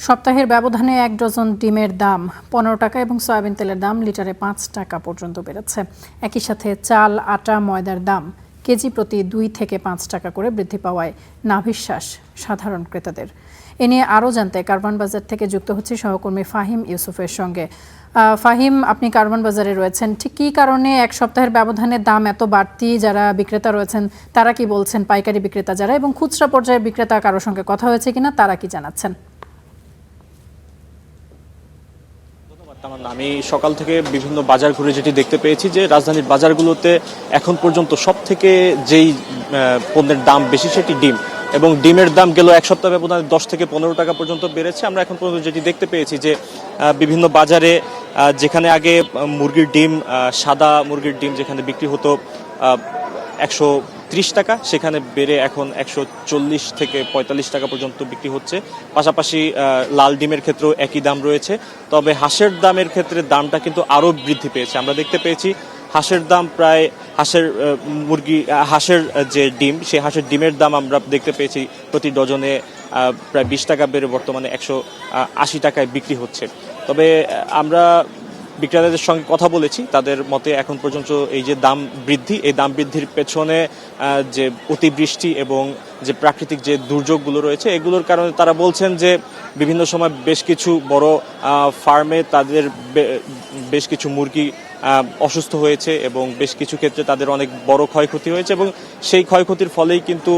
সপ্তাহের ব্যবধানে ১ ডজন ডিমের দাম ১৫ টাকা এবং সয়াবিন তেলের দাম লিটারে ৫ টাকা পর্যন্ত বেড়েছে। একই সাথে চাল, আটা, ময়দার দাম কেজি প্রতি ২ থেকে ৫ টাকা করে বৃদ্ধি পাওয়ায় নাভিশ্বাস সাধারণ ক্রেতাদের। এ নিয়ে আরও জানতে কারওয়ান বাজার থেকে যুক্ত হচ্ছে সহকর্মী ফাহিম ইউসুফের সঙ্গে। ফাহিম, আপনি কারওয়ান বাজারে রয়েছেন, ঠিক কী কারণে এক সপ্তাহের ব্যবধানে দাম এত বাড়তি? যারা বিক্রেতা রয়েছেন তারা কি বলছেন, পাইকারি বিক্রেতা যারা এবং খুচরা পর্যায়ের বিক্রেতা কারোর সঙ্গে কথা হয়েছে কিনা তারা কি জানাচ্ছেন? আমি সকাল থেকে বিভিন্ন বাজার ঘুরে যেটি দেখতে পেয়েছি যে রাজধানীর বাজারগুলোতে এখন পর্যন্ত সব থেকে যেই পণ্যের দাম বেশি সেটি ডিম, এবং ডিমের দাম গেল এক সপ্তাহ ব্যবধানে ১০ থেকে ১৫ টাকা পর্যন্ত বেড়েছে। আমরা এখন পর্যন্ত যেটি দেখতে পেয়েছি যে বিভিন্ন বাজারে যেখানে আগে মুরগির ডিম, সাদা মুরগির ডিম যেখানে বিক্রি হতো ১৩০ টাকা, সেখানে বেড়ে এখন ১৪০ থেকে ৪৫ টাকা পর্যন্ত বিক্রি হচ্ছে। পাশাপাশি লাল ডিমের ক্ষেত্রেও একই দাম রয়েছে। তবে হাঁসের দামের ক্ষেত্রে দামটা কিন্তু আরও বৃদ্ধি পেয়েছে। আমরা দেখতে পেয়েছি হাঁসের দাম প্রায় হাঁসের যে ডিম, সেই হাঁসের ডিমের দাম আমরা দেখতে পেয়েছি প্রতি ডজনে প্রায় ২০ টাকা বেড়ে বর্তমানে ১৮০ টাকায় বিক্রি হচ্ছে। তবে আমরা বিক্রেতাদের সঙ্গে কথা বলেছি, তাদের মতে এখন পর্যন্ত এই যে দাম বৃদ্ধি, এই দাম বৃদ্ধির পেছনে যে অতিবৃষ্টি এবং যে প্রাকৃতিক যে দুর্যোগগুলো রয়েছে এগুলোর কারণে তারা বলছেন যে বিভিন্ন সময় বেশ কিছু বড় ফার্মে তাদের বেশ কিছু মুরগি অসুস্থ হয়েছে এবং বেশ কিছু ক্ষেত্রে তাদের অনেক বড় ক্ষয়ক্ষতি হয়েছে, এবং সেই ক্ষয়ক্ষতির ফলেই কিন্তু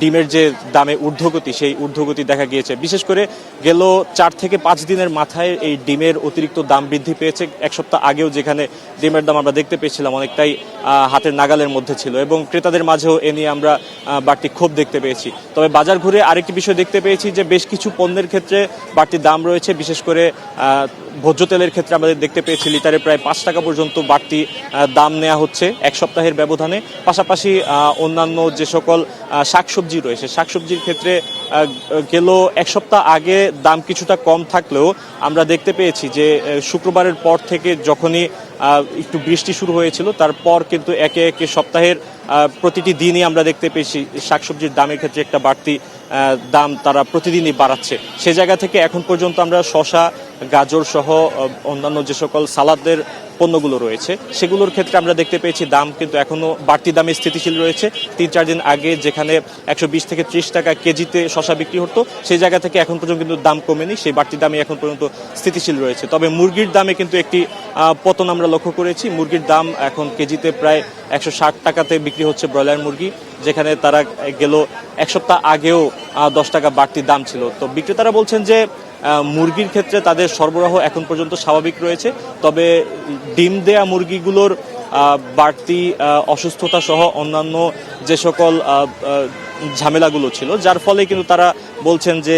ডিমের যে দামে ঊর্ধ্বগতি, সেই ঊর্ধ্বগতি দেখা গিয়েছে। বিশেষ করে গেল ৪ থেকে ৫ দিনের মাথায় এই ডিমের অতিরিক্ত দাম বৃদ্ধি পেয়েছে। এক সপ্তাহ আগেও যেখানে ডিমের দাম আমরা দেখতে পেয়েছিলাম অনেকটাই হাতের নাগালের মধ্যে ছিল, এবং ক্রেতাদের মাঝেও এ নিয়ে আমরা বাড়তি ক্ষোভ দেখতে পেয়েছি। তবে বাজার ঘুরে আরেকটি বিষয় দেখতে পেয়েছি যে বেশ কিছু পণ্যের ক্ষেত্রে বাড়তি দাম রয়েছে। বিশেষ করে ভোজ্য তেলের ক্ষেত্রে আমাদের দেখতে পেয়েছি লিটারে প্রায় ৫ টাকা পর্যন্ত বাড়তি দাম নেওয়া হচ্ছে এক সপ্তাহের ব্যবধানে। পাশাপাশি অন্যান্য যে সকল শাকসবজি রয়েছে, শাকসবজির ক্ষেত্রে গেল এক সপ্তাহ আগে দাম কিছুটা কম থাকলেও আমরা দেখতে পেয়েছি যে শুক্রবারের পর থেকে যখনই একটু বৃষ্টি শুরু হয়েছিল তারপর কিন্তু একে একে সপ্তাহের প্রতিটি দিনই আমরা দেখতে পেয়েছি শাকসবজির দামের ক্ষেত্রে একটা বাড়তি দাম তারা প্রতিদিনই বাড়াচ্ছে। সে জায়গা থেকে এখন পর্যন্ত আমরা শসা, গাজর সহ অন্যান্য যে সকল সালাদের পণ্যগুলো রয়েছে সেগুলোর ক্ষেত্রে আমরা দেখতে পেয়েছি দাম কিন্তু এখনো বাড়তি দামে স্থিতিশীল রয়েছে। ৩-৪ দিন আগে যেখানে ১২০ থেকে ৩০ টাকা কেজিতে শসা বিক্রি হতো সেই জায়গা থেকে এখন পর্যন্ত কিন্তু দাম কমেনি, সেই বাড়তি দামে এখন পর্যন্ত স্থিতিশীল রয়েছে। তবে মুরগির দামে কিন্তু একটি পতন আমরা লক্ষ্য করেছি। মুরগির দাম এখন কেজিতে প্রায় ১৬০ টাকাতে বিক্রি হচ্ছে ব্রয়লার মুরগি, যেখানে তারা গেল এক সপ্তাহ আগেও ১০ টাকা বাড়তি দাম ছিল। তো বিক্রেতারা বলছেন যে মুরগির ক্ষেত্রে তাদের সরবরাহ এখন পর্যন্ত স্বাভাবিক রয়েছে, তবে ডিম দেয়া মুরগিগুলোর বাড়তি অসুস্থতা সহ অন্যান্য যে সকল ঝামেলাগুলো ছিল যার ফলে কিন্তু তারা বলছেন যে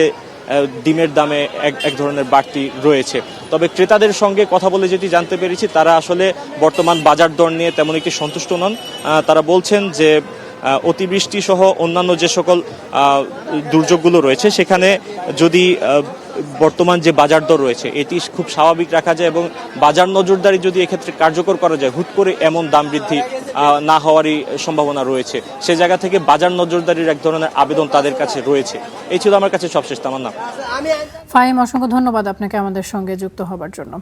ডিমের দামে এক ধরনের বাড়তি রয়েছে। তবে ক্রেতাদের সঙ্গে কথা বলে যেটি জানতে পেরেছি তারা আসলে বর্তমান বাজার দর নিয়ে তেমন একটি সন্তুষ্ট নন। তারা বলছেন যে অতিবৃষ্টি সহ অন্যান্য যে সকল দুর্যোগগুলো রয়েছে সেখানে যদি বর্তমান যে বাজার দর রয়েছে এটি খুব স্বাভাবিক রাখা যায় এবং বাজার নজরদারি যদি এক্ষেত্রে কার্যকর করা যায়, হুট করে এমন দাম বৃদ্ধি না হওয়ারই সম্ভাবনা রয়েছে। সে জায়গা থেকে বাজার নজরদারির এক ধরনের আবেদন তাদের কাছে রয়েছে। এই ছিল আমার কাছে সবশেষ তামান্না। ফাহিম, অসংখ্য ধন্যবাদ আপনাকে আমাদের সঙ্গে যুক্ত হবার জন্য।